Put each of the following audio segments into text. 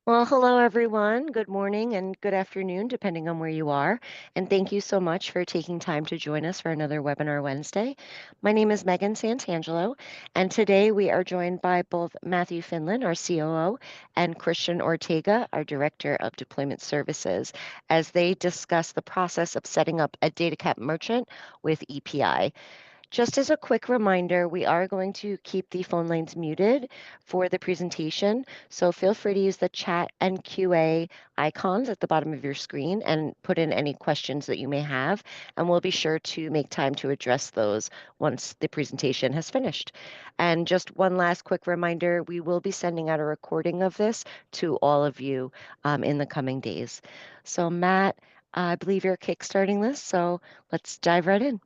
Well, hello everyone. Good morning and good afternoon, depending on where you are. And thank you so much for taking time to join us for another Webinar Wednesday. My name is Megan Santangelo, and today we are joined by both Matthew Finlan, our COO, and Christian Ortega, our Director of Deployment Services, as they discuss the process of setting up a Datacap merchant with EPI. Just as a quick reminder, we are going to keep the phone lines muted for the presentation, so feel free to use the chat and QA icons at the bottom of your screen and put in any questions that you may have, and we'll be sure to make time to address those once the presentation has finished. And just one last quick reminder, we will be sending out a recording of this to all of you in the coming days. So Matt, I believe you're kickstarting this, so let's dive right in.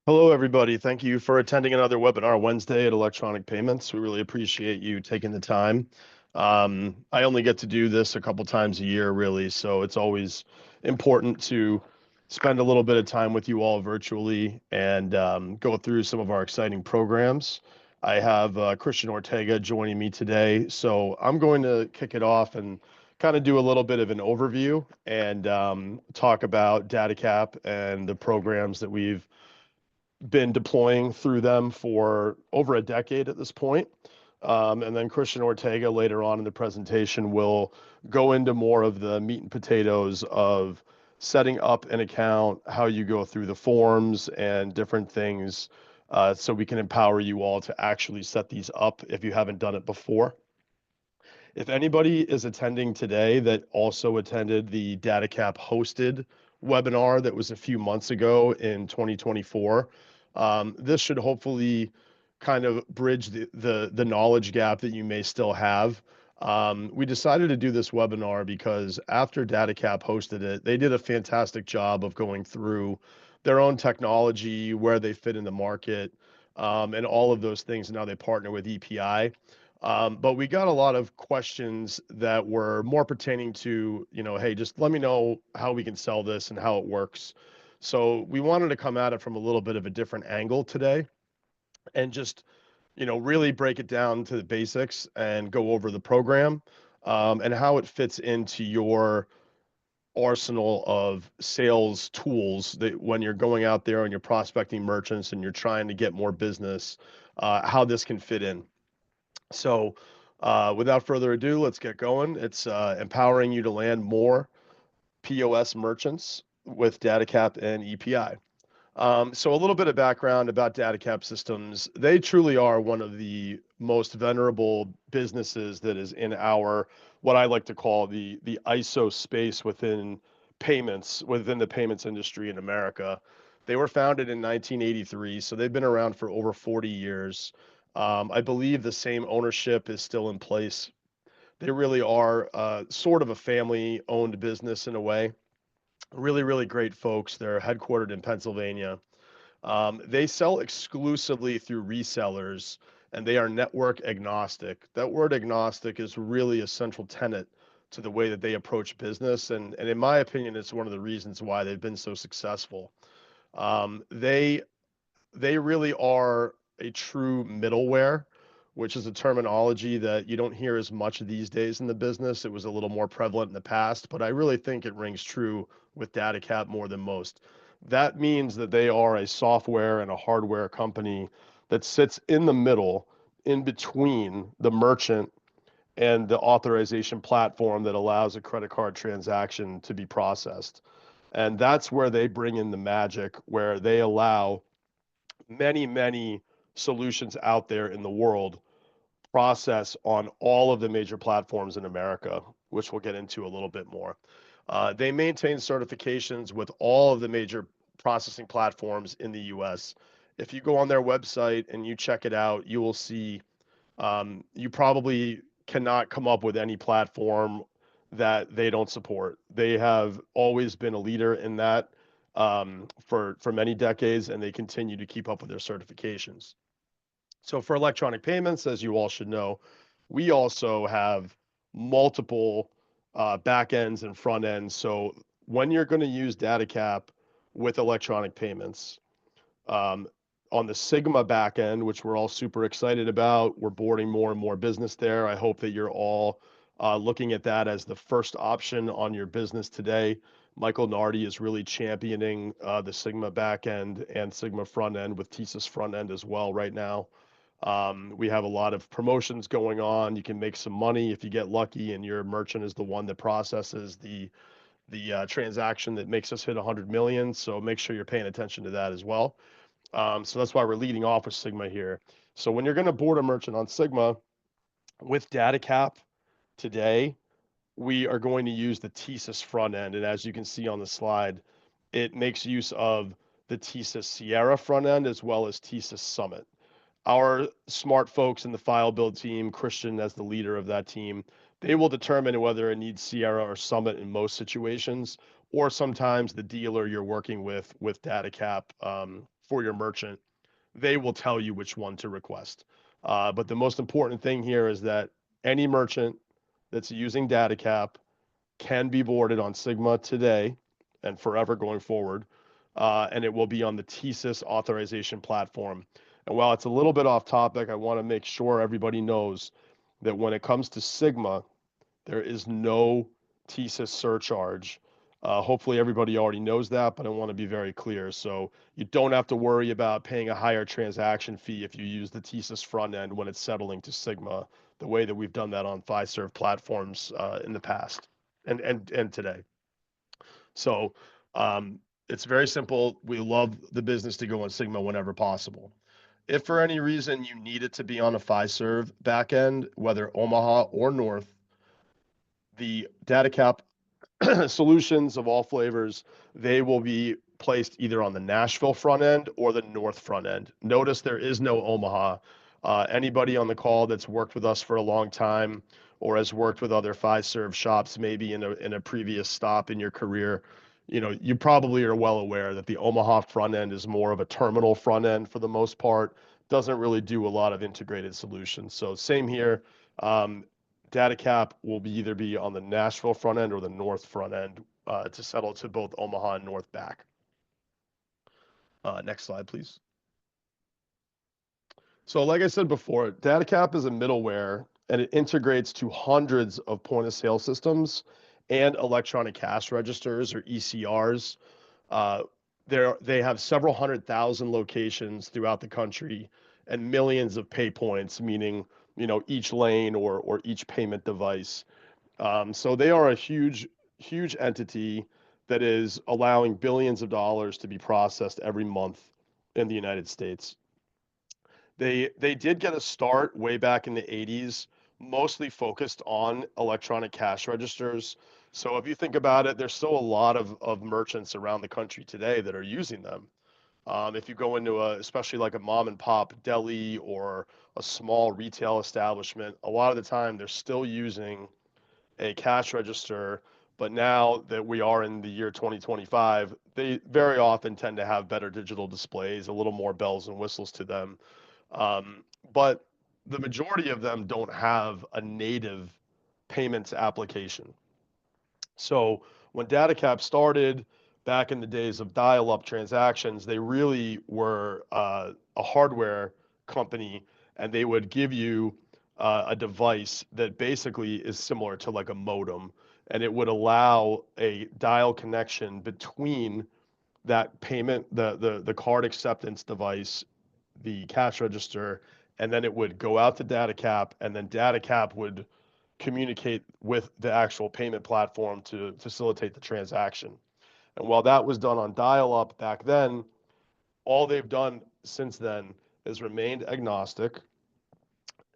Hello, everybody. Thank you for attending another webinar Wednesday at Electronic Payments. We really appreciate you taking the time. I only get to do this a couple times a year, really, so it's always important to spend a little bit of time with you all virtually and go through some of our exciting programs. I have Christian Ortega joining me today, so I'm going to kick it off and kind of do a little bit of an overview and talk about Datacap and the programs that we've been deploying through them for over a decade at this point. And then Christian Ortega later on in the presentation will go into more of the meat and potatoes of setting up an account, how you go through the forms and different things, so we can empower you all to actually set these up if you haven't done it before. If anybody is attending today that also attended the Datacap hosted webinar that was a few months ago in 2024, this should hopefully kind of bridge the knowledge gap that you may still have. We decided to do this webinar because after Datacap hosted it, they did a fantastic job of going through their own technology, where they fit in the market, and all of those things, and now they partner with EPI. But we got a lot of questions that were more pertaining to, hey, just let me know how we can sell this and how it works. So we wanted to come at it from a little bit of a different angle today and just, really break it down to the basics and go over the program, and how it fits into your arsenal of sales tools that when you're going out there and you're prospecting merchants and you're trying to get more business, how this can fit in. So, without further ado, let's get going. It's empowering you to land more POS merchants with Datacap and EPI. So a little bit of background about Datacap Systems. They truly are one of the most venerable businesses that is in our, what I like to call the ISO space within payments, within the payments industry in America. They were founded in 1983, so they've been around for over 40 years. I believe the same ownership is still in place. They really are sort of a family-owned business in a way. Really, really great folks. They're headquartered in Pennsylvania. They sell exclusively through resellers, and they are network agnostic. That word agnostic is really a central tenet to the way that they approach business, and in my opinion, it's one of the reasons why they've been so successful. Um, they they really are a true middleware, which is a terminology that you don't hear as much these days in the business. It was a little more prevalent in the past, but I really think it rings true with Datacap more than most. That means that they are a software and a hardware company that sits in the middle, in between the merchant and the authorization platform that allows a credit card transaction to be processed. And that's where they bring in the magic, where they allow many, many solutions out there in the world process on all of the major platforms in America, which we'll get into a little bit more. They maintain certifications with all of the major processing platforms in the US. If you go on their website and you check it out, you will see, you probably cannot come up with any platform that they don't support. They have always been a leader in that, for many decades, and they continue to keep up with their certifications. So for electronic payments, as you all should know, we also have multiple back ends and front ends. So when you're going to use DataCap with electronic payments, um, On the Sigma back end, which we're all super excited about, we're boarding more and more business there. I hope that you're all looking at that as the first option on your business today. Michael Nardi is really championing the Sigma back end and Sigma front end with TSYS front end as well right now. We have a lot of promotions going on. You can make some money if you get lucky and your merchant is the one that processes the transaction that makes us hit 100 million. So make sure you're paying attention to that as well. So that's why we're leading off with Sigma here. So when you're going to board a merchant on Sigma with Datacap today, we are going to use the TSYS front end. And as you can see on the slide, it makes use of the TSYS Sierra front end as well as TSYS Summit. Our smart folks in the file build team, Christian as the leader of that team, they will determine whether it needs Sierra or Summit in most situations, or sometimes the dealer you're working with Datacap for your merchant, they will tell you which one to request. But the most important thing here is that any merchant that's using Datacap can be boarded on Sigma today and forever going forward, and it will be on the TSYS authorization platform. And while it's a little bit off topic, I want to make sure everybody knows that when it comes to Sigma, there is no TSYS surcharge. Hopefully everybody already knows that, but I want to be very clear. So you don't have to worry about paying a higher transaction fee if you use the TSYS front end when it's settling to Sigma, the way that we've done that on Fiserv platforms in the past and today. So it's very simple. We love the business to go on Sigma whenever possible. If for any reason you need it to be on a Fiserv backend, whether Omaha or North, the Datacap solutions of all flavors, they will be placed either on the Nashville front end or the North front end. Notice there is no Omaha. Anybody on the call that's worked with us for a long time or has worked with other Fiserv shops, maybe in a previous stop in your career, you probably are well aware that the Omaha front end is more of a terminal front end for the most part. Doesn't really do a lot of integrated solutions. So same here. Datacap will either be on the Nashville front end or the North front end to settle to both Omaha and North back. Next slide, please. So like I said before, Datacap is a middleware and it integrates to hundreds of point of sale systems and electronic cash registers or ECRs. They have several 100,000 locations throughout the country and millions of pay points, meaning each lane or each payment device. So they are a huge entity that is allowing billions of dollars to be processed every month in the United States. They did get a start way back in the 80s, mostly focused on electronic cash registers. So if you think about it, there's still a lot of merchants around the country today that are using them. If you go into especially like a mom and pop deli or a small retail establishment, a lot of the time they're still using a cash register. But now that we are in the year 2025, they very often tend to have better digital displays, a little more bells and whistles to them. Um, but the majority of them don't have a native payments application. So when Datacap started back in the days of dial-up transactions, they really were a hardware company, and they would give you a device that basically is similar to like a modem, and it would allow a dial connection between that payment, the card acceptance device, the cash register, and then it would go out to Datacap, and then Datacap would communicate with the actual payment platform to facilitate the transaction. And while that was done on dial-up back then, all they've done since then is remained agnostic,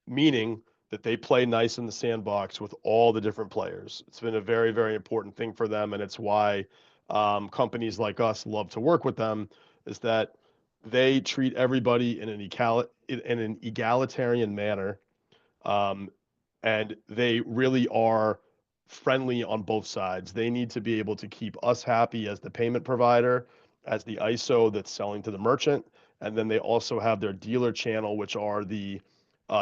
meaning that they play nice in the sandbox with all the different players. It's been a very, very important thing for them, and it's why companies like us love to work with them, is that they treat everybody in an egalitarian manner, um, and they really are friendly on both sides. They need to be able to keep us happy as the payment provider, as the ISO that's selling to the merchant, and then they also have their dealer channel, which are the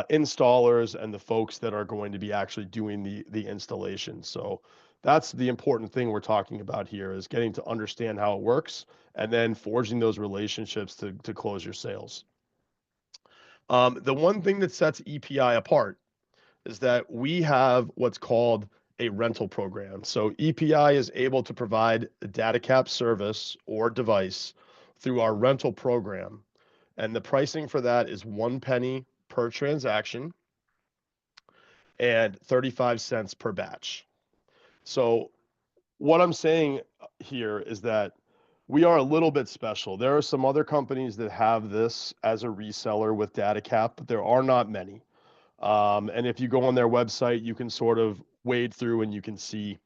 installers and the folks that are going to be actually doing the installation. So that's the important thing we're talking about here, is getting to understand how it works and then forging those relationships to close your sales. The one thing that sets EPI apart is that we have what's called a rental program. So EPI is able to provide a Datacap service or device through our rental program. And the pricing for that is 1 penny per transaction and 35 cents per batch. So what I'm saying here is that we are a little bit special. There are some other companies that have this as a reseller with Datacap, but there are not many. And if you go on their website, you can sort of wade through and you can see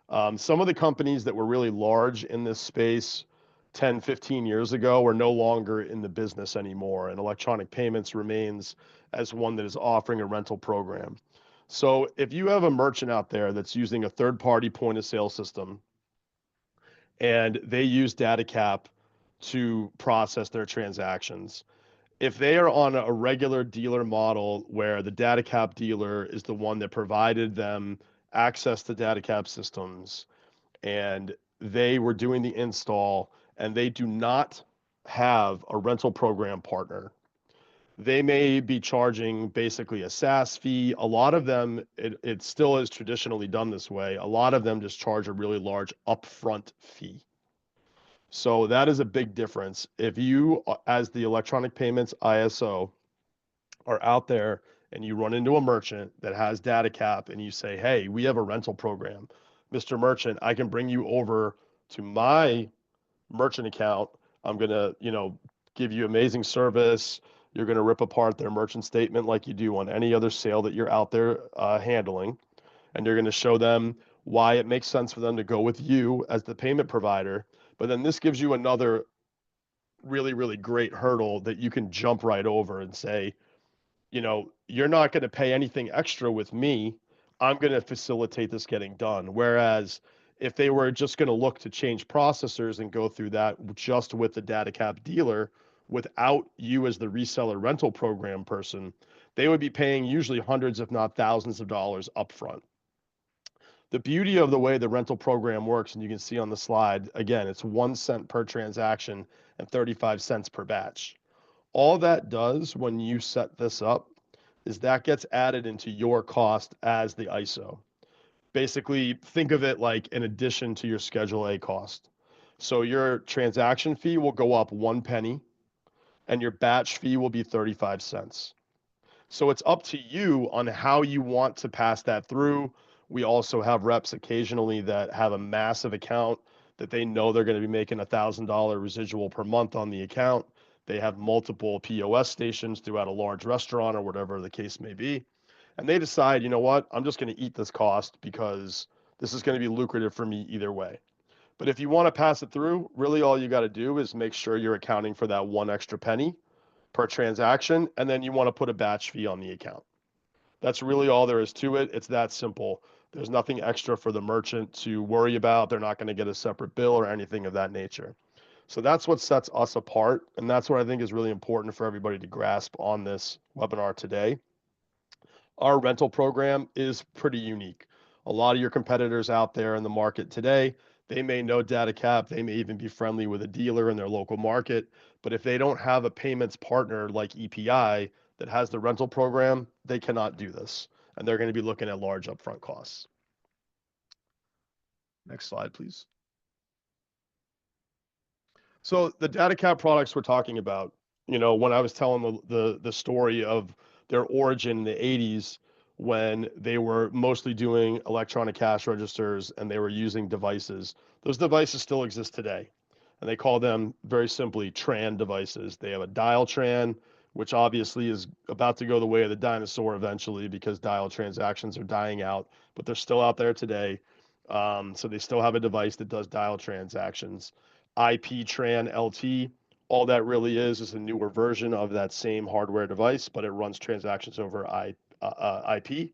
some of the companies that were really large in this space 10, 15 years ago are no longer in the business anymore. And electronic payments remains as one that is offering a rental program. So if you have a merchant out there that's using a third party point of sale system and they use Datacap to process their transactions, if they are on a regular dealer model where the Datacap dealer is the one that provided them access to Datacap systems and they were doing the install and they do not have a rental program partner, they may be charging basically a SaaS fee. A lot of them, it still is traditionally done this way. A lot of them just charge a really large upfront fee. So that is a big difference. If you, as the electronic payments ISO, are out there and you run into a merchant that has Datacap and you say, hey, we have a rental program. Mr. Merchant, I can bring you over to my merchant account. I'm going to, give you amazing service. You're going to rip apart their merchant statement like you do on any other sale that you're out there handling. And you're going to show them why it makes sense for them to go with you as the payment provider. But then this gives you another really, really great hurdle that you can jump right over and say, you're not going to pay anything extra with me. I'm going to facilitate this getting done. Whereas if they were just going to look to change processors and go through that just with the Datacap dealer without you as the reseller rental program person, they would be paying usually hundreds, if not thousands of dollars upfront. The beauty of the way the rental program works, and you can see on the slide, again, it's 1 cent per transaction and 35 cents per batch. All that does when you set this up is that gets added into your cost as the ISO. Basically, think of it like in addition to your Schedule A cost. So your transaction fee will go up 1 penny and your batch fee will be 35 cents. So it's up to you on how you want to pass that through. We also have reps occasionally that have a massive account that they know they're going to be making $1,000 residual per month on the account. They have multiple POS stations throughout a large restaurant or whatever the case may be. And they decide, you know what, I'm just going to eat this cost because this is going to be lucrative for me either way. But if you want to pass it through, really all you got to do is make sure you're accounting for that one extra penny per transaction, and then you want to put a batch fee on the account. That's really all there is to it. It's that simple. There's nothing extra for the merchant to worry about. They're not going to get a separate bill or anything of that nature. So that's what sets us apart, and that's what I think is really important for everybody to grasp on this webinar today. Our rental program is pretty unique. A lot of your competitors out there in the market today, they may know Datacap, they may even be friendly with a dealer in their local market, but if they don't have a payments partner like EPI that has the rental program, they cannot do this, and they're going to be looking at large upfront costs. Next slide, please. So the Datacap products we're talking about, when I was telling the story of their origin in the 80s when they were mostly doing electronic cash registers and they were using devices, those devices still exist today. And they call them very simply TRAN devices. They have a dial TRAN, which obviously is about to go the way of the dinosaur eventually because dial transactions are dying out, but they're still out there today. So they still have a device that does dial transactions. IP Tran LT, all that really is a newer version of that same hardware device, but it runs transactions over IP.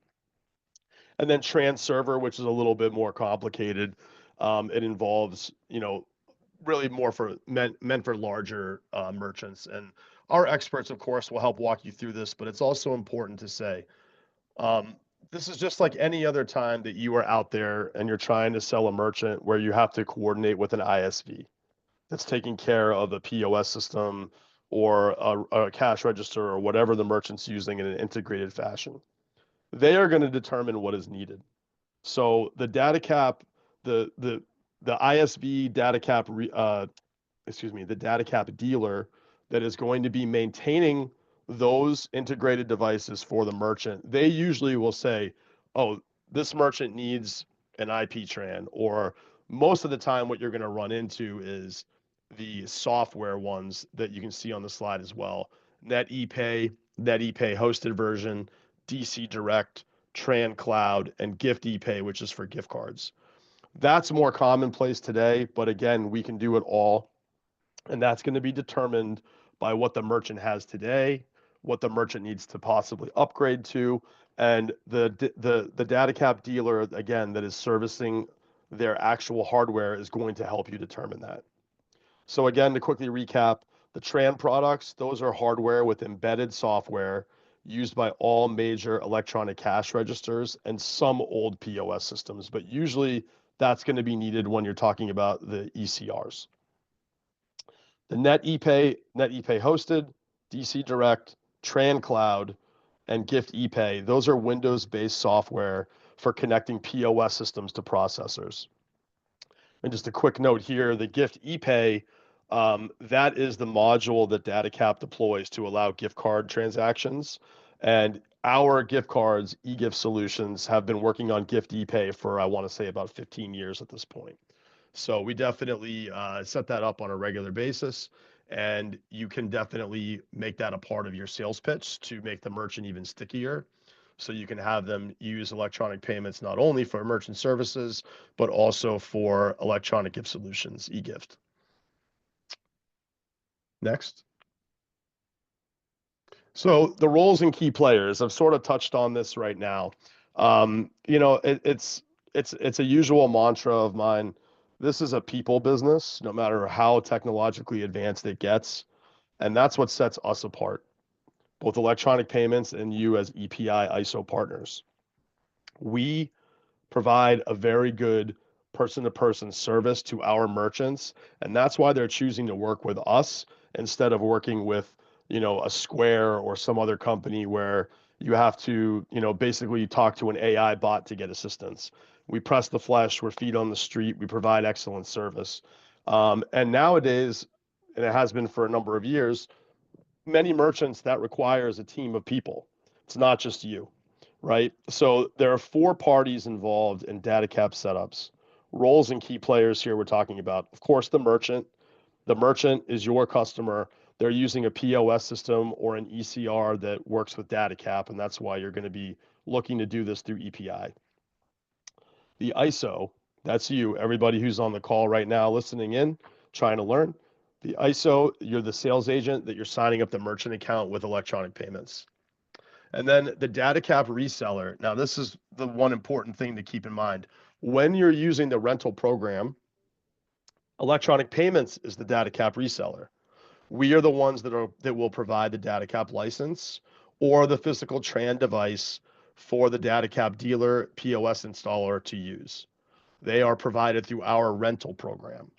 And then Tran Server, which is a little bit more complicated. It involves, really more for meant for larger merchants. And our experts, of course, will help walk you through this, but it's also important to say, this is just like any other time that you are out there and you're trying to sell a merchant where you have to coordinate with an ISV that's taking care of a POS system or a cash register or whatever the merchant's using in an integrated fashion. They are going to determine what is needed. So the data cap, the ISV data cap, the data cap dealer that is going to be maintaining those integrated devices for the merchant, they usually will say, oh, this merchant needs an IP tran, or most of the time what you're going to run into is the software ones that you can see on the slide as well. NetEPay, NetEPay hosted version, DC Direct, Tran Cloud, and Gift ePay, which is for gift cards. That's more commonplace today, but again, we can do it all, and that's going to be determined by what the merchant has today, what the merchant needs to possibly upgrade to, and the data cap dealer again that is servicing their actual hardware is going to help you determine that. So again, to quickly recap, the Tran products, those are hardware with embedded software used by all major electronic cash registers and some old POS systems, but usually that's going to be needed when you're talking about the ECRs. The NetEPay hosted, DC Direct, Tran Cloud, and Gift ePay, those are Windows-based software for connecting POS systems to processors. And just a quick note here, the Gift ePay, that is the module that DataCap deploys to allow gift card transactions. And our gift cards, eGift solutions, have been working on Gift ePay for, I want to say, about 15 years at this point. So we definitely set that up on a regular basis, and you can definitely make that a part of your sales pitch to make the merchant even stickier. So you can have them use electronic payments not only for merchant services, but also for electronic gift solutions, eGift. Next. So the roles and key players, I've sort of touched on this right now. It's a usual mantra of mine. This is a people business, no matter how technologically advanced it gets, and that's what sets us apart, both electronic payments and you as EPI ISO partners. We provide a very good person-to-person service to our merchants, and that's why they're choosing to work with us instead of working with, a Square or some other company where you have to, basically talk to an AI bot to get assistance. We press the flesh, we're feet on the street, we provide excellent service. And nowadays, and it has been for a number of years, many merchants that requires a team of people. It's not just you, right? So there are four parties involved in DataCap setups. Roles and key players here we're talking about. Of course, the merchant. The merchant is your customer. They're using a POS system or an ECR that works with DataCap, and that's why you're going to be looking to do this through EPI. The ISO, that's you, everybody who's on the call right now listening in, trying to learn. The ISO, you're the sales agent that you're signing up the merchant account with electronic payments. And then the DataCap reseller. Now, this is the one important thing to keep in mind. When you're using the rental program, electronic payments is the DataCap reseller. We are the ones that will provide the DataCap license or the physical TRAN device for the DataCap dealer POS installer to use. They are provided through our rental program.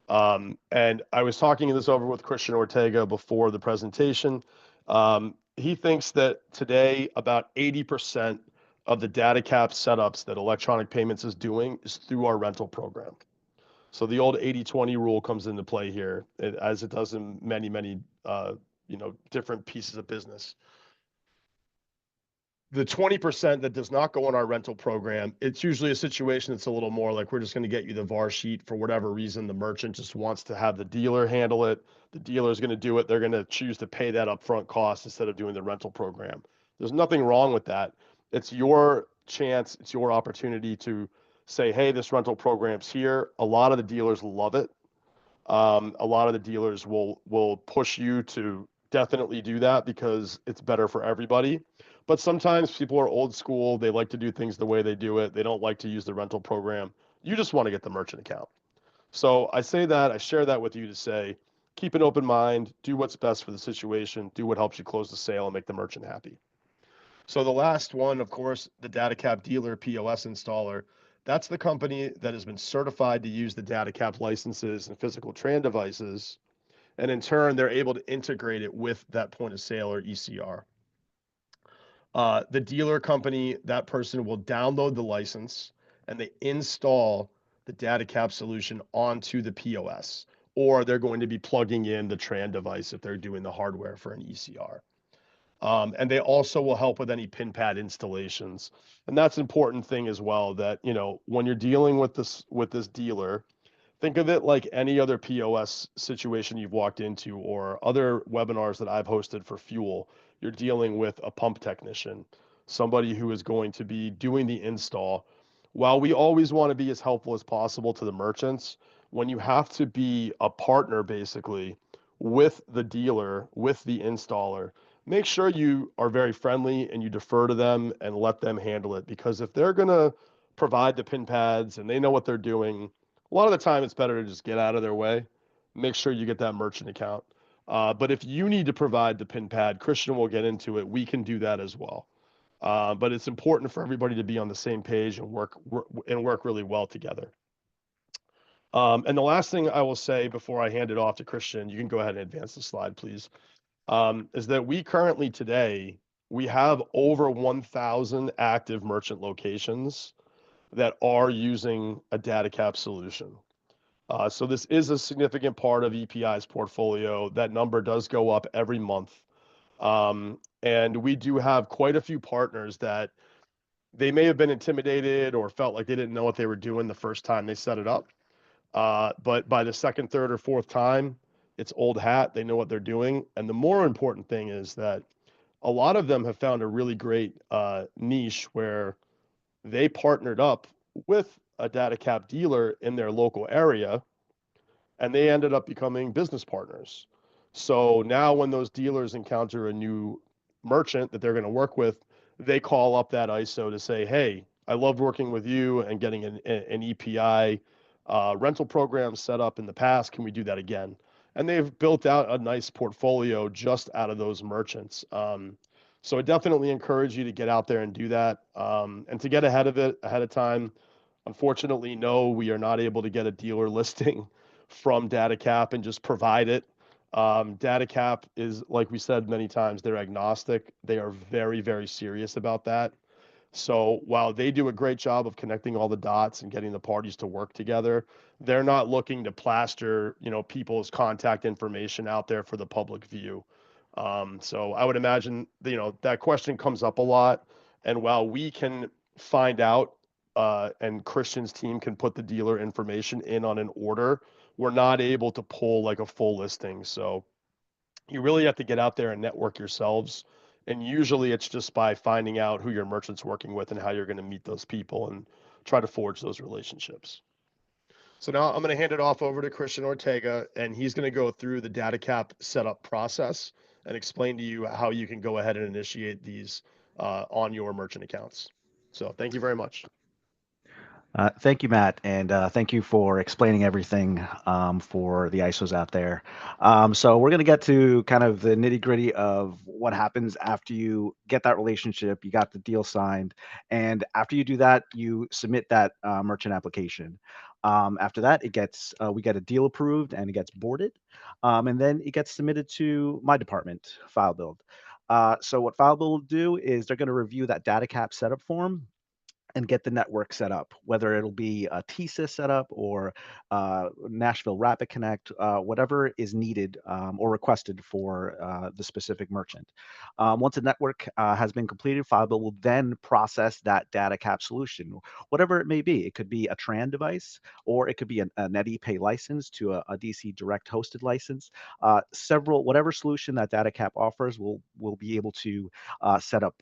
And I was talking this over with Christian Ortega before the presentation. He thinks that today about 80% of the DataCap setups that electronic payments is doing is through our rental program. So the old 80-20 rule comes into play here, as it does in many, many different pieces of business. The 20% that does not go on our rental program, it's usually a situation that's a little more like we're just going to get you the VAR sheet for whatever reason. The merchant just wants to have the dealer handle it. The dealer is going to do it. They're going to choose to pay that upfront cost instead of doing the rental program. There's nothing wrong with that. It's your chance. It's your opportunity to say, hey, this rental program's here. A lot of the dealers love it. A lot of the dealers will push you to definitely do that because it's better for everybody. But sometimes people are old school. They like to do things the way they do it. They don't like to use the rental program. You just want to get the merchant account. So I say that, I share that with you to say, keep an open mind, do what's best for the situation, do what helps you close the sale and make the merchant happy. So the last one, of course, the DataCap dealer POS installer. That's the company that has been certified to use the DataCap licenses and physical TRAN devices. And in turn, they're able to integrate it with that point of sale or ECR. The dealer company, that person will download the license and they install the Datacap solution onto the POS, or they're going to be plugging in the TRAN device if they're doing the hardware for an ECR. And they also will help with any pin pad installations. And that's an important thing as well, that, when you're dealing with this dealer, think of it like any other POS situation you've walked into or other webinars that I've hosted for fuel. You're dealing with a pump technician, somebody who is going to be doing the install. While we always want to be as helpful as possible to the merchants, when you have to be a partner basically with the dealer, with the installer, make sure you are very friendly and you defer to them and let them handle it. Because if they're going to provide the pin pads and they know what they're doing, a lot of the time it's better to just get out of their way. Make sure you get that merchant account. But if you need to provide the pin pad, Christian will get into it. We can do that as well. But it's important for everybody to be on the same page and work really well together. And the last thing I will say before I hand it off to Christian, you can go ahead and advance the slide, please, is that we currently today we have over 1,000 active merchant locations that are using a Datacap solution. So this is a significant part of EPI's portfolio. That number does go up every month. And we do have quite a few partners that they may have been intimidated or felt like they didn't know what they were doing the first time they set it up. But by the second, third, or fourth time, it's old hat. They know what they're doing. And the more important thing is that a lot of them have found a really great niche where they partnered up with a Datacap dealer in their local area and they ended up becoming business partners. So now when those dealers encounter a new merchant that they're going to work with, they call up that ISO to say, "Hey, I loved working with you and getting an EPI rental program set up in the past. Can we do that again?" And they've built out a nice portfolio just out of those merchants. So I definitely encourage you to get out there and do that, and to get ahead of it ahead of time. Unfortunately, no, we are not able to get a dealer listing from Datacap and just provide it. Datacap is, like we said many times, they're agnostic. They are very, very serious about that. So while they do a great job of connecting all the dots and getting the parties to work together, they're not looking to plaster, people's contact information out there for the public view. So I would imagine, that question comes up a lot. And while we can find out, and Christian's team can put the dealer information in on an order, we're not able to pull like a full listing. So you really have to get out there and network yourselves. And usually it's just by finding out who your merchant's working with and how you're going to meet those people and try to forge those relationships. So now I'm going to hand it off over to Christian Ortega, and he's going to go through the Datacap setup process and explain to you how you can go ahead and initiate these on your merchant accounts. So thank you very much. Thank you, Matt, and thank you for explaining everything for the ISOs out there. So we're going to get to kind of the nitty gritty of what happens after you get that relationship, you got the deal signed, and after you do that, you submit that merchant application. After that, we get a deal approved and it gets boarded, and then it gets submitted to my department, File Build. So what File Build will do is they're going to review that DataCap setup form and get the network set up, whether it'll be a TSYS setup or Nashville Rapid Connect, whatever is needed or requested for the specific merchant. Once a network has been completed, FileBuild will then process that data cap solution, whatever it may be. It could be a TRAN device, or it could be a NetEPay license to a DC direct hosted license. Whatever solution that DataCap offers, will be able to set up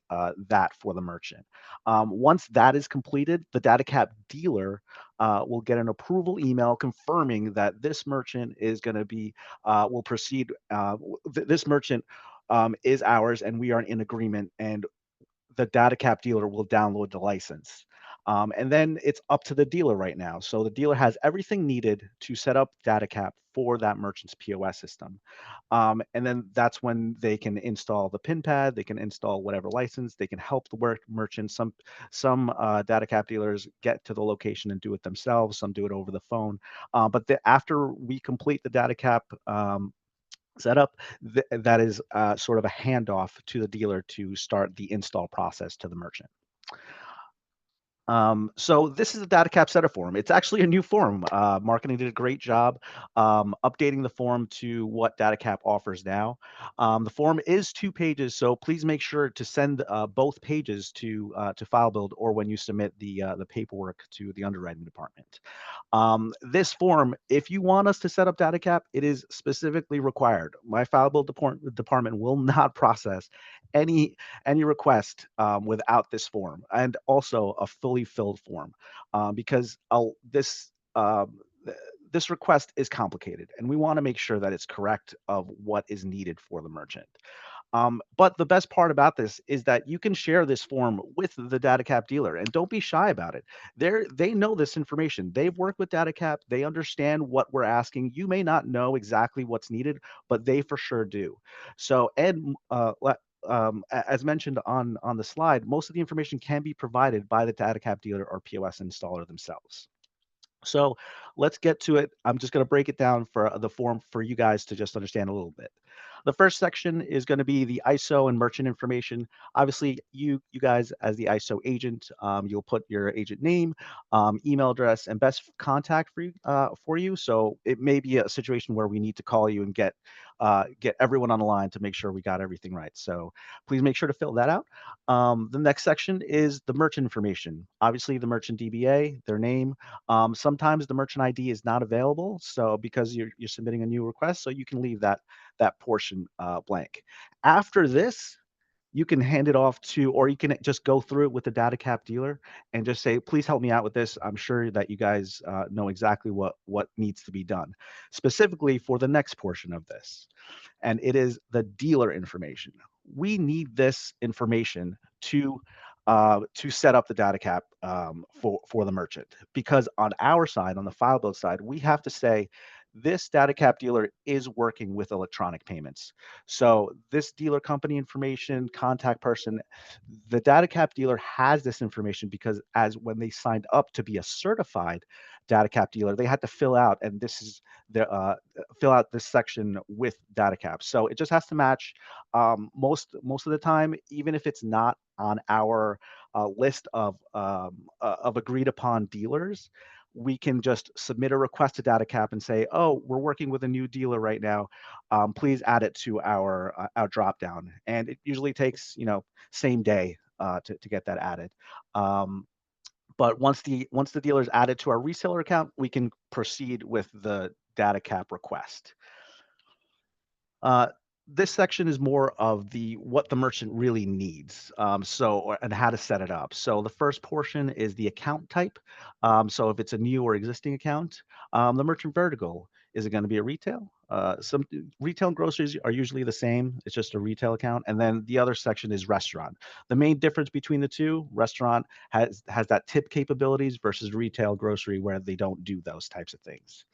that for the merchant. Once that is completed, the Datacap dealer will get an approval email confirming that this merchant is going to will proceed. This merchant is ours, and we are in agreement, and the Datacap dealer will download the license. And then it's up to the dealer right now. So the dealer has everything needed to set up Datacap for that merchant's POS system. And then that's when they can install the pin pad, they can install whatever license, they can help the merchant. Some Datacap dealers get to the location and do it themselves, some do it over the phone. But after we complete the Datacap setup. That is sort of a handoff to the dealer to start the install process to the merchant. So this is the Datacap setup form. It's actually a new form. Marketing did a great job updating the form to what Datacap offers now. The form is 2 pages, so please make sure to send both pages to FileBuild or when you submit the paperwork to the underwriting department. This form, if you want us to set up Datacap, it is specifically required. My FileBuild department will not process any request without this form, and also a fully filled form, because this request is complicated, and we want to make sure that it's correct of what is needed for the merchant. But the best part about this is that you can share this form with the Datacap dealer, and don't be shy about it. They know this information. They've worked with Datacap. They understand what we're asking. You may not know exactly what's needed, but they for sure do. So, as mentioned on the slide, most of the information can be provided by the Datacap dealer or POS installer themselves. So let's get to it. I'm just going to break it down for the form for you guys to just understand a little bit. The first section is going to be the ISO and merchant information. Obviously, you guys as the ISO agent, you'll put your agent name, email address, and best contact for you. So it may be a situation where we need to call you and get everyone on the line to make sure we got everything right. So please make sure to fill that out. The next section is the merchant information. Obviously, the merchant DBA, their name. Sometimes the merchant ID is not available, so because you're submitting a new request, so you can leave that portion blank. After this, you can hand it off to, or you can just go through it with the Datacap dealer and just say, please help me out with this. I'm sure that you guys know exactly what needs to be done, specifically for the next portion of this, and it is the dealer information. We need this information to set up the data cap for the merchant, because on our side, on the file build side, we have to say this data cap dealer is working with electronic payments. So this dealer company information, contact person, the data cap dealer has this information because as when they signed up to be a certified data cap dealer, they had to fill out, and this is the fill out this section with data cap. So it just has to match most of the time, even if it's not on our list of agreed upon dealers. We can just submit a request to DataCap and say, "Oh, we're working with a new dealer right now. Please add it to our dropdown." And it usually takes same day to get that added. But once the dealer is added to our reseller account, we can proceed with the DataCap request. Uh, this section is more of what the merchant really needs, and how to set it up. So the first portion is the account type. So if it's a new or existing account, the merchant vertical, is it going to be a retail? Some retail and groceries are usually the same. It's just a retail account. And then the other section is restaurant. The main difference between the two, restaurant has that tip capabilities versus retail grocery where they don't do those types of things.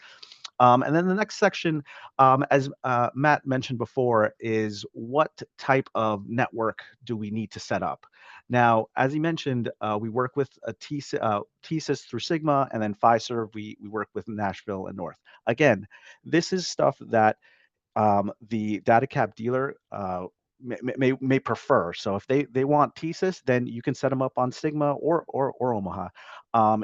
And then the next section, as Matt mentioned before, is what type of network do we need to set up? Now, as he mentioned, we work with a TSYS through Sigma, and then Fiserv, we work with Nashville and North. Again, this is stuff that the DataCap dealer may prefer. So if they want TSYS, then you can set them up on Sigma or Omaha.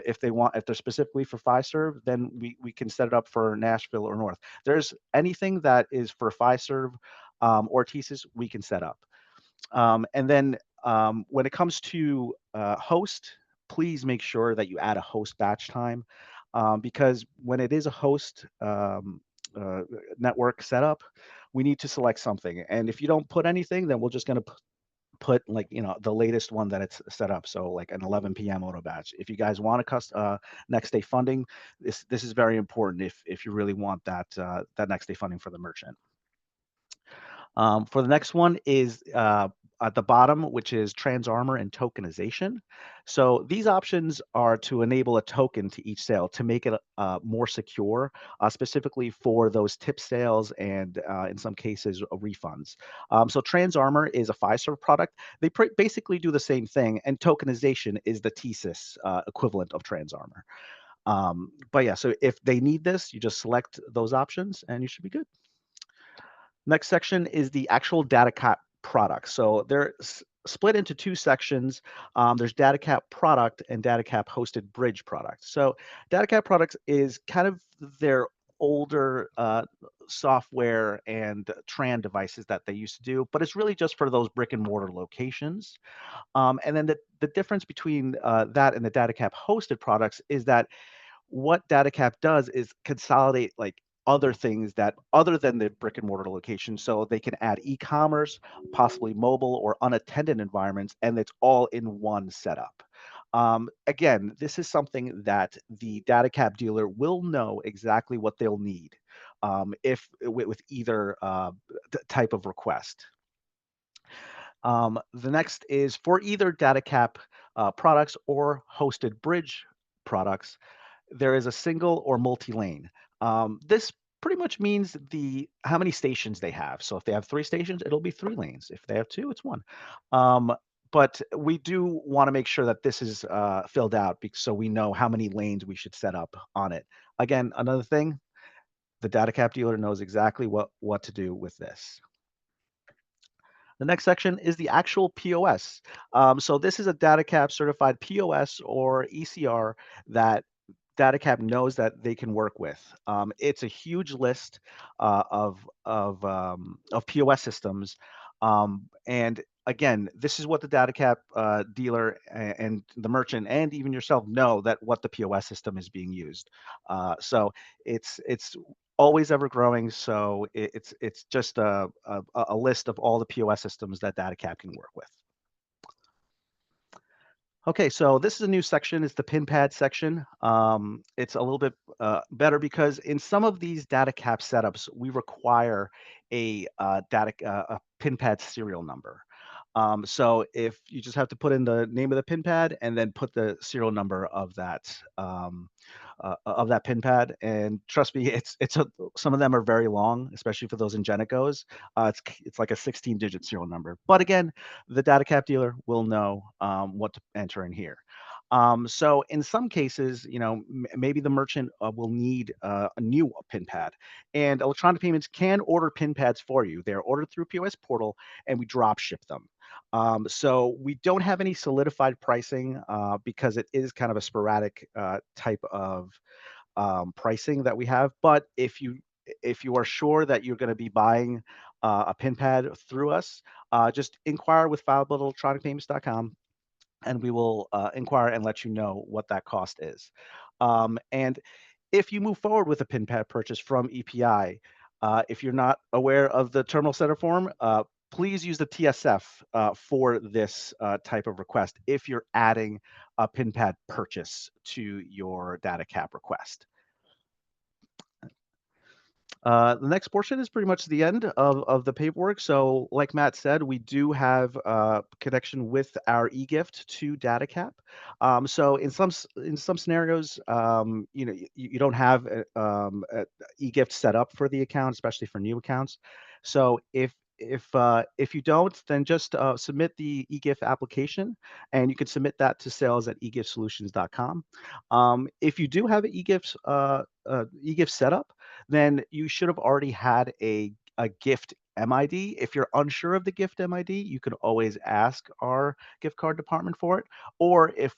If they're specifically for Fiserv, then we can set it up for Nashville or North. There's anything that is for Fiserv or TSYS, we can set up. And then when it comes to host, please make sure that you add a host batch time, because when it is a host network setup, we need to select something. And if you don't put anything, then we're just going to put the latest one that it's set up. So like an 11 p.m. auto batch. If you guys want next day funding, this is very important if you really want that next day funding for the merchant. For the next one is at the bottom, which is TransArmor and tokenization. So these options are to enable a token to each sale to make it more secure, specifically for those tip sales and in some cases refunds. So TransArmor is a Fiserv product. They basically do the same thing, and tokenization is the TSYS equivalent of TransArmor. But yeah, so if they need this, you just select those options and you should be good. Next section is the actual Datacap product. So they're split into two sections. There's Datacap product and Datacap hosted bridge product. So Datacap products is kind of their older software and TRAN devices that they used to do, but it's really just for those brick and mortar locations. And then the difference between that and the Datacap hosted products is that what Datacap does is consolidate like other things that other than the brick and mortar location. So they can add e-commerce, possibly mobile or unattended environments, and it's all in one setup. Again, this is something that the Datacap dealer will know exactly what they'll need if with either type of request. The next is for either Datacap products or hosted bridge products, there is a single or multi-lane. This pretty much means how many stations they have. So if they have 3 stations, it'll be 3 lanes. If they have 2, it's 1. But we do want to make sure that this is filled out so we know how many lanes we should set up on it. Again, another thing, the Datacap dealer knows exactly what to do with this. The next section is the actual POS. So this is a Datacap certified POS or ECR that Datacap knows that they can work with. It's a huge list of POS systems, and again, this is what the Datacap dealer and the merchant and even yourself know that what the POS system is being used. So it's always ever growing. So it's just a list of all the POS systems that Datacap can work with. Okay, so this is a new section. It's the pin pad section. It's a little bit better because in some of these Datacap setups, we require a pin pad serial number. So if you just have to put in the name of the pin pad and then put the serial number of that pin pad, and trust me, some of them are very long, especially for those Ingenicos. It's like a 16-digit serial number. But again, the Datacap dealer will know what to enter in here. So in some cases, maybe the merchant will need a new pin pad, and electronic payments can order pin pads for you. They're ordered through POS portal, and we drop ship them. So we don't have any solidified pricing because it is kind of a sporadic type of pricing that we have. But if you are sure that you're going to be buying a pin pad through us, just inquire with filebuildelectronicpayments.com, and we will inquire and let you know what that cost is. And if you move forward with a pin pad purchase from EPI, if you're not aware of the terminal setup form, please use the TSF for this type of request if you're adding a pin pad purchase to your Datacap request. The next portion is pretty much the end of the paperwork. So like Matt said, we do have a connection with our eGift to Datacap. So in some scenarios, you don't have a eGift set up for the account, especially for new accounts. So if you don't, then just submit the eGift application, and you can submit that to sales@egiftsolutions.com. If you do have an eGift setup, then you should have already had a gift MID. If you're unsure of the gift MID, you can always ask our gift card department for it. Or if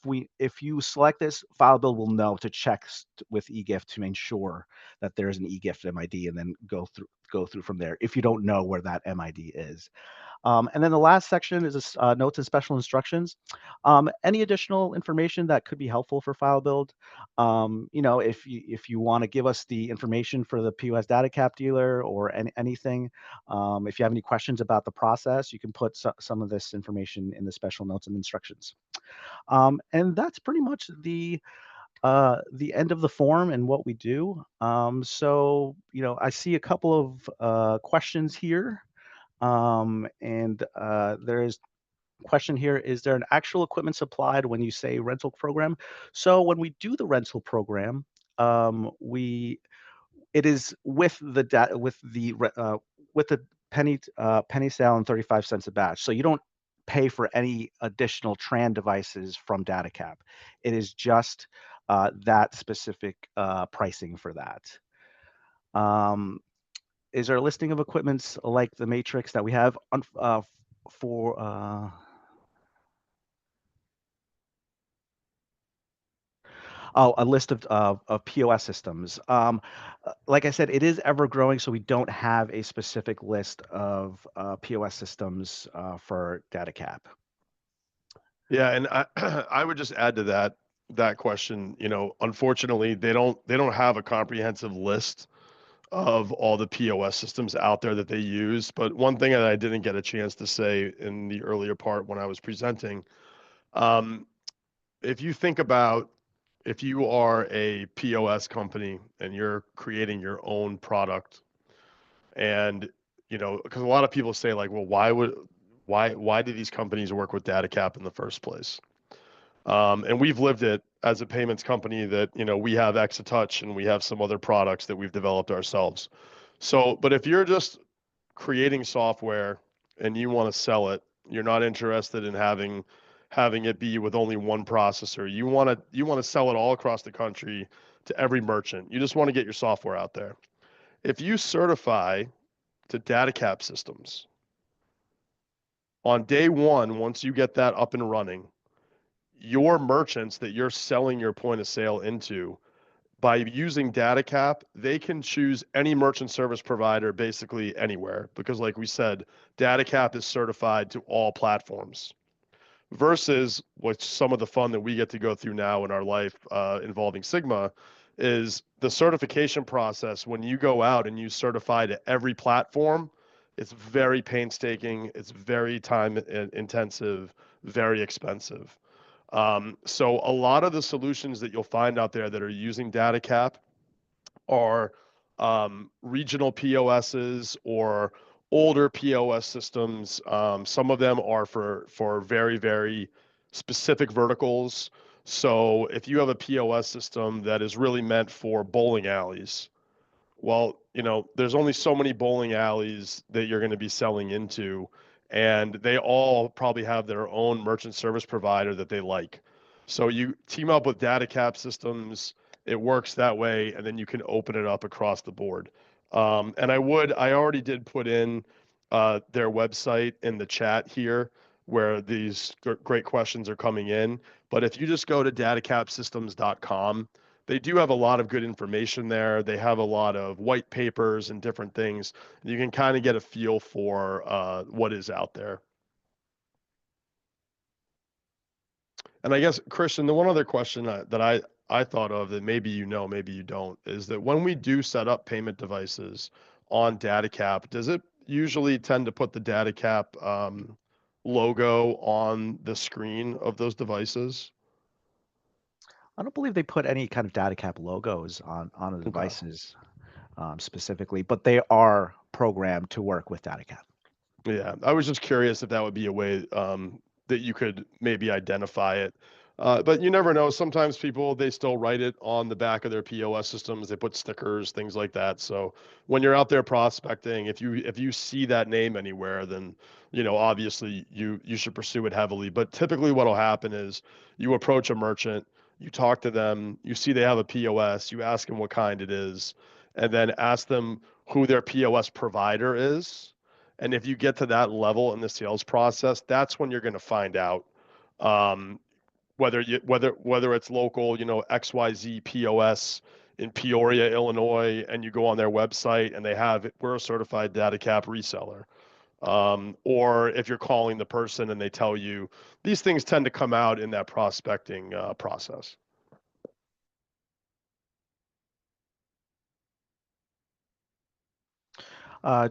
you select this, FileBuild will know to check with eGift to ensure that there's an eGift MID, and then go through from there if you don't know where that MID is. And then the last section is notes and special instructions. Any additional information that could be helpful for FileBuild. If you want to give us the information for the POS Datacap dealer or anything, if you have any questions about the process, you can put some of this information in the special notes and instructions. And that's pretty much the end of the form and what we do. So I see a couple of questions here. And there is question here: is there an actual equipment supplied when you say rental program? So when we do the rental program, it is with the penny sale and 35 cents a batch. So you don't pay for any additional TRAN devices from Datacap. It is just that specific pricing for that. is there a listing of equipments like the matrix that we have for a list of POS systems. Like I said, it is ever growing, so we don't have a specific list of POS systems for Datacap. Yeah, and I I would just add to that question, unfortunately, they don't have a comprehensive list of all the POS systems out there that they use. But one thing that I didn't get a chance to say in the earlier part when I was presenting, um, if you think about if you are a POS company and you're creating your own product, and because a lot of people say like, well, why do these companies work with DataCap in the first place? And we've lived it as a payments company that, we have Exatouch and we have some other products that we've developed ourselves. So, but if you're just creating software and you want to sell it, you're not interested in having it be with only one processor. You want to sell it all across the country to every merchant. You just want to get your software out there. If you certify to DataCap systems on day one, once you get that up and running, your merchants that you're selling your point of sale into, by using DataCap, they can choose any merchant service provider basically anywhere because, like we said, DataCap is certified to all platforms. Versus what some of the fun that we get to go through now in our life involving Sigma is the certification process. When you go out and you certify to every platform, it's very painstaking, it's very time intensive, very expensive. So a lot of the solutions that you'll find out there that are using DataCap are regional POSs or older POS systems. Some of them are for very, very specific verticals. So if you have a POS system that is really meant for bowling alleys, well, there's only so many bowling alleys that you're going to be selling into, and they all probably have their own merchant service provider that they like. So you team up with DataCap systems, it works that way, and then you can open it up across the board. And I already did put in their website in the chat here where these great questions are coming in. But if you just go to datacapsystems.com, they do have a lot of good information there. They have a lot of white papers and different things. You can kind of get a feel for what is out there. And I guess, Christian, the one other question that I thought of that maybe maybe you don't, is that when we do set up payment devices on DataCap, does it usually tend to put the DataCap logo on the screen of those devices? I don't believe they put any kind of Datacap logos on the Okay. devices specifically, but they are programmed to work with Datacap. Yeah, I was just curious if that would be a way that you could maybe identify it. But you never know. Sometimes people they still write it on the back of their POS systems. They put stickers, things like that. So when you're out there prospecting, if you see that name anywhere, then obviously you should pursue it heavily. But typically, what'll happen is you approach a merchant, you talk to them, you see they have a POS, you ask them what kind it is, and then ask them who their POS provider is. And if you get to that level in the sales process, that's when you're going to find out um, whether it's local, XYZ POS in Peoria, Illinois, and you go on their website and they have it, we're a certified DataCap reseller. Or if you're calling the person and they tell you, these things tend to come out in that prospecting process.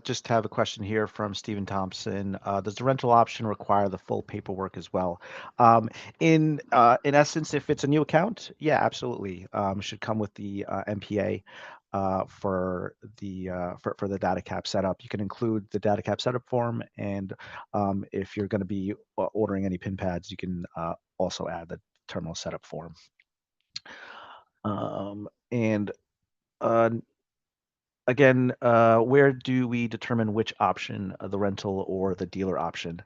Just have a question here from Stephen Thompson. Does the rental option require the full paperwork as well? In essence, if it's a new account, yeah, absolutely. Should come with the MPA for the DataCap setup. You can include the DataCap setup form, and if you're going to be ordering any pin pads, you can also add the terminal setup form. And Again, where do we determine which option, the rental or the dealer option?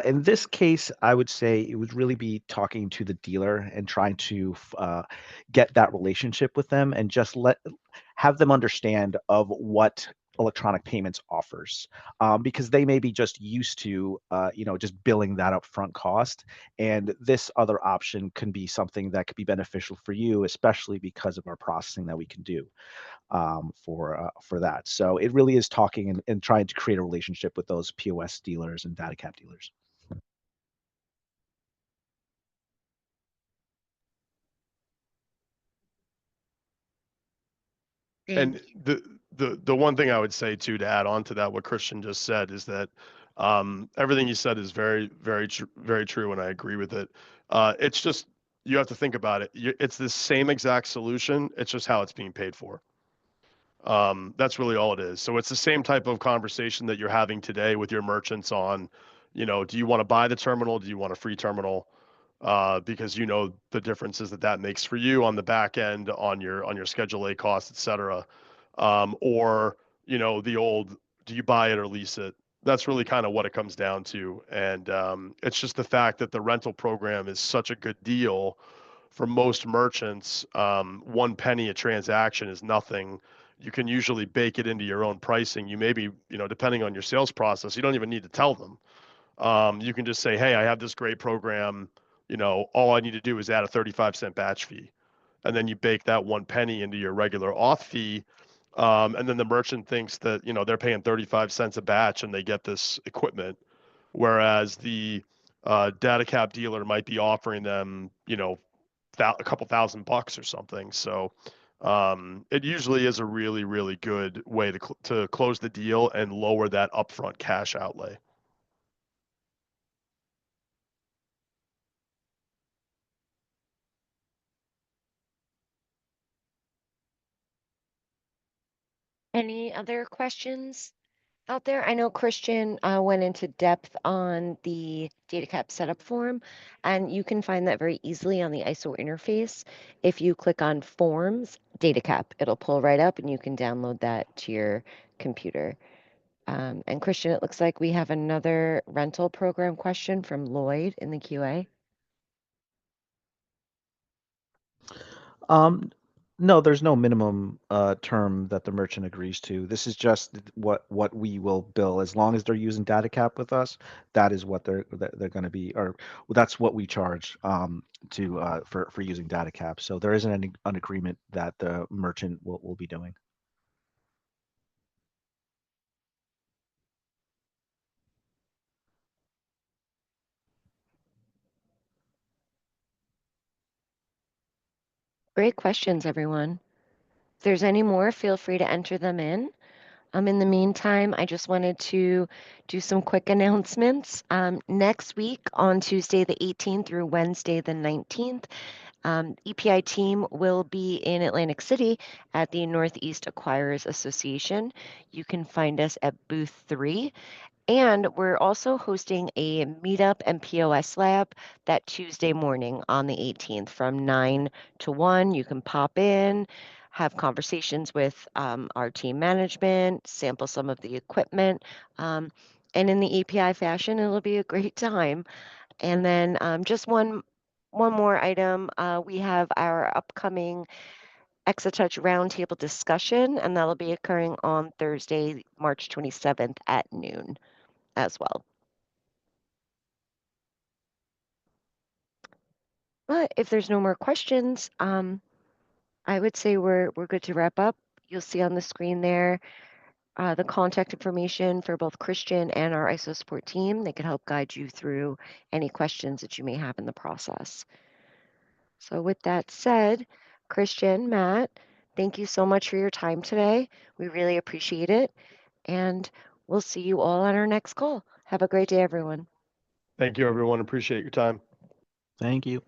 In this case, I would say it would really be talking to the dealer and trying to get that relationship with them and just have them understand of what electronic payments offers, because they may be just used to, just billing that upfront cost. And this other option can be something that could be beneficial for you, especially because of our processing that we can do for that. So it really is talking and trying to create a relationship with those POS dealers and Datacap dealers. Thank And the one thing I would say too, to add on to that, what Christian just said, is that everything you said is very true, and I agree with it. It's just, you have to think about it. It's the same exact solution. It's just how it's being paid for. That's really all it is. So it's the same type of conversation that you're having today with your merchants on, do you want to buy the terminal? Do you want a free terminal? Because you know the differences that that makes for you on the back end, on your Schedule A costs, et cetera. Or, the old, do you buy it or lease it? That's really kind of what it comes down to. And it's just the fact that the rental program is such a good deal for most merchants. 1 penny a transaction is nothing. You can usually bake it into your own pricing. You maybe, depending on your sales process, you don't even need to tell them. You can just say, hey, I have this great program. All I need to do is add a 35-cent batch fee. And then you bake that 1 penny into your regular auth fee. And then the merchant thinks that, they're paying 35 cents a batch and they get this equipment. Whereas the Datacap dealer might be offering them, a couple $1,000 or something. So it usually is a really, really good way to close the deal and lower that upfront cash outlay. Any other questions out there? I know Christian went into depth on the Datacap setup form, and you can find that very easily on the ISO interface. If you click on Forms, Datacap, it'll pull right up and you can download that to your computer. And Christian, it looks like we have another rental program question from Lloyd in the QA. Um, no, there's no minimum term that the merchant agrees to. This is just what we will bill as long as they're using Datacap with us. That is what they're going to be, or that's what we charge to for using Datacap. So there isn't an agreement that the merchant will be doing. Great questions, everyone. If there's any more, feel free to enter them in. In the meantime, I just wanted to do some quick announcements. Next week on Tuesday the 18th through Wednesday the 19th, EPI team will be in Atlantic City at the Northeast Acquirers Association. You can find us at booth 3. And we're also hosting a meetup and POS lab that Tuesday morning on the 18th from 9 to 1. You can pop in, have conversations with our team management, sample some of the equipment. And in the EPI fashion, it'll be a great time. And then just one more item. We have our upcoming ExaTouch Roundtable discussion, and that'll be occurring on Thursday, March 27th at noon as well. But if there's no more questions, I would say we're good to wrap up. You'll see on the screen there the contact information for both Christian and our ISO support team. They can help guide you through any questions that you may have in the process. So with that said, Christian, Matt, thank you so much for your time today. We really appreciate it. And we'll see you all on our next call. Have a great day, everyone. Thank you, everyone. Appreciate your time. Thank you.